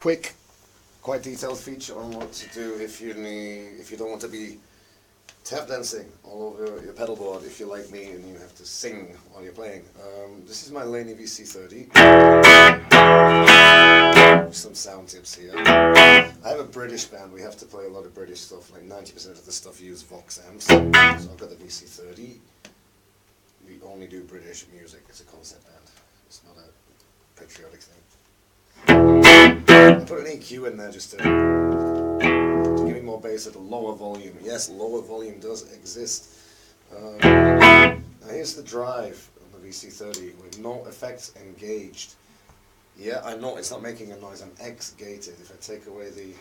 quick, quite detailed feature on what to do if you don't want to be tap dancing all over your pedal board, if you're like me and you have to sing while you're playing. This is my Laney VC30. Some sound tips here. I have a British band, we have to play a lot of British stuff, like 90% of the stuff use Vox amps. So I've got the VC30. We only do British music, it's a concept band. It's not a patriotic thing. I put an EQ in there just to give me more bass at a lower volume. Yes, lower volume does exist. Now here's the drive on the VC30 with no effects engaged. Yeah, I know it's not making a noise, I'm X-gated. If I take away the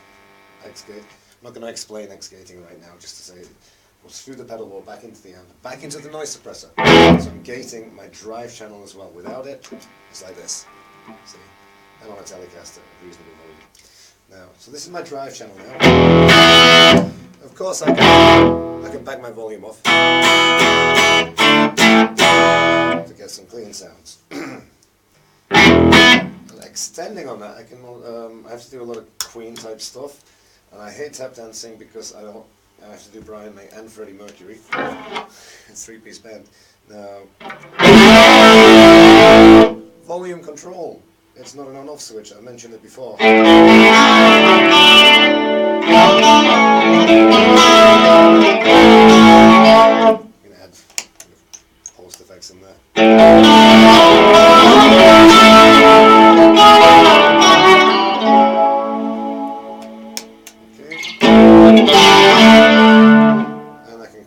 X-gate, I'm not going to explain X-gating right now, just to say it goes through the pedal board, back into the amp, back into the noise suppressor. So I'm gating my drive channel as well. Without it, it's like this. See? And on a Telecaster, reasonable volume. Now, so this is my drive channel now. Of course I can back my volume off to get some clean sounds. Extending on that, I have to do a lot of Queen type stuff, and I hate tap dancing because I have to do Brian May and Freddie Mercury. It's three-piece band. Now, volume control. It's not an on-off switch. I mentioned it before. I'm gonna add post effects in there.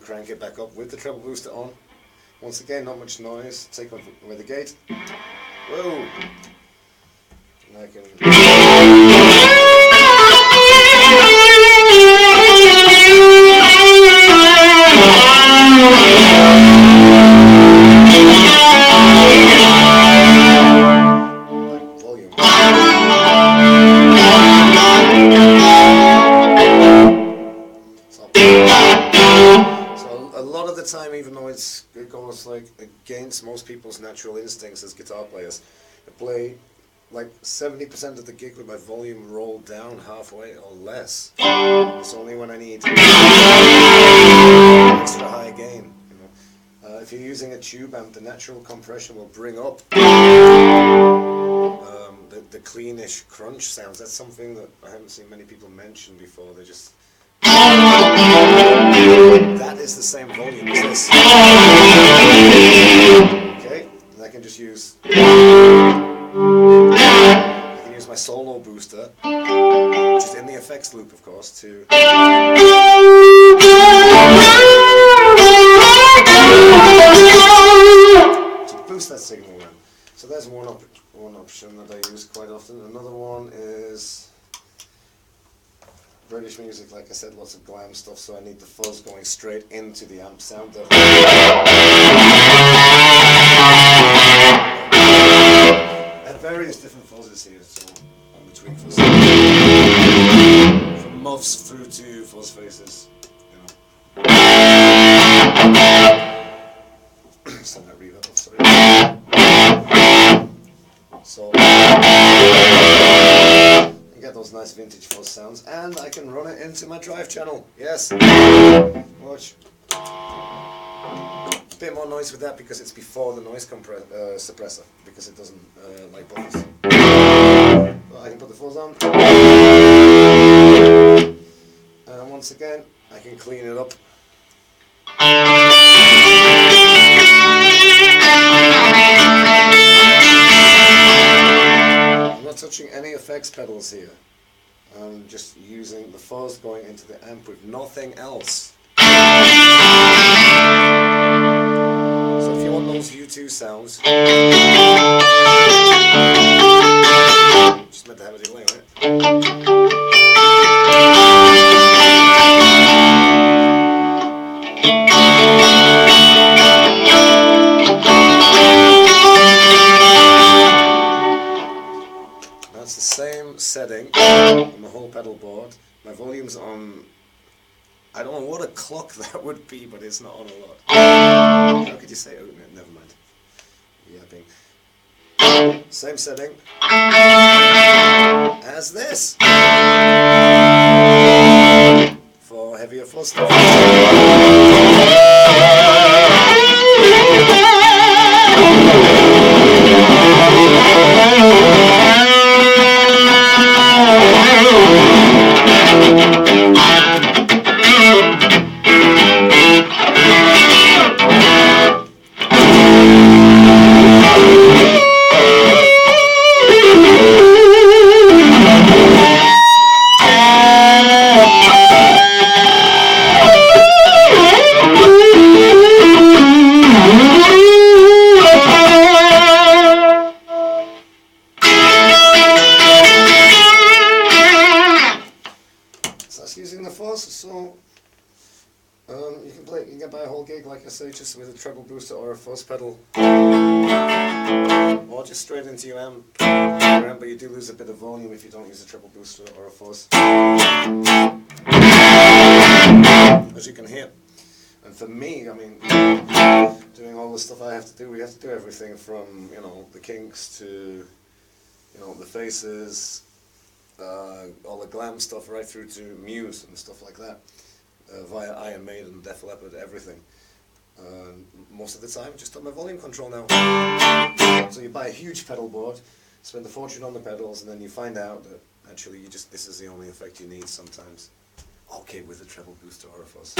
Crank it back up with the treble booster on. Once again, not much noise. Take away the gate. Whoa! And I can. Volume. A lot of the time, even though it goes like against most people's natural instincts as guitar players, I play like 70% of the gig with my volume rolled down halfway or less. It's only when I need extra high gain. You know? If you're using a tube amp, the natural compression will bring up the cleanish crunch sounds. That's something that I haven't seen many people mention before. They just that is the same volume as this. Okay, and I can just use my solo booster, just in the effects loop, of course, to boost that signal in. So there's one option that I use quite often. Another one is British music, like I said, lots of glam stuff, so I need the fuzz going straight into the amp sound. I have various different fuzzes here, so I'm between fuzzes. From muffs through to fuzz faces, you know. Send that reverb off, sorry. So get those nice vintage fuzz sounds, and I can run it into my drive channel. Yes. Watch. A bit more noise with that because it's before the noise suppressor, because it doesn't like buffers. But I can put the fuzz on. And once again, I can clean it up. Touching any effects pedals here. I'm just using the fuzz going into the amp with nothing else. So if you want those U2 sounds, just meant to have a delay on it. That's the same setting on the whole pedal board. My volume's on, I don't know what a clock that would be, but it's not on a lot. How could you say, oh, never mind. Yapping. Same setting as this for heavier fuzz stuff. Using the fuzz, so you can get by a whole gig, like I say, just with a treble booster or a fuzz pedal, or just straight into your amp. Remember, you do lose a bit of volume if you don't use a treble booster or a fuzz, as you can hear. And for me, I mean, doing all the stuff I have to do, we have to do everything from, you know, the kinks to, you know, the faces, all the glam stuff right through to Muse and stuff like that, via Iron Maiden, Def Leppard, everything. Most of the time, just on my volume control now. So you buy a huge pedal board, spend a fortune on the pedals, and then you find out that actually this is the only effect you need sometimes. Okay, with a treble booster or a fuzz.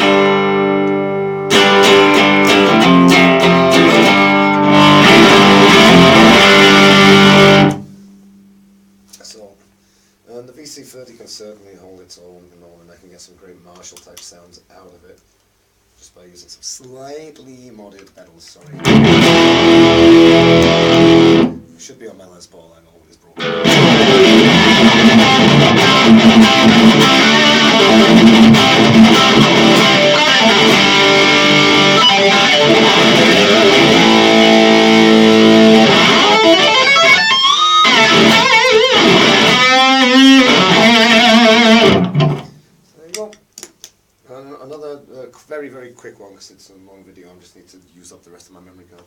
And the VC30 can certainly hold its own, you know, and I can get some great Marshall type sounds out of it just by using some slightly modded pedals, sorry. It should be on my Les Paul, I know it's broken. Another very quick one, because it's a long video, I just need to use up the rest of my memory card.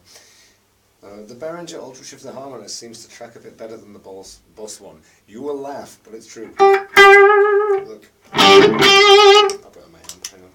The Behringer Ultra Shifter Harmonist seems to track a bit better than the Boss one. You will laugh, but it's true. Look. I'll put it on my hand, hang on.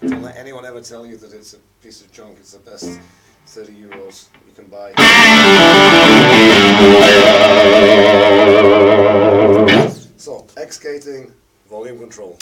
Don't let anyone ever tell you that it's a piece of junk. It's the best €30 you can buy. So, X-gating, volume control.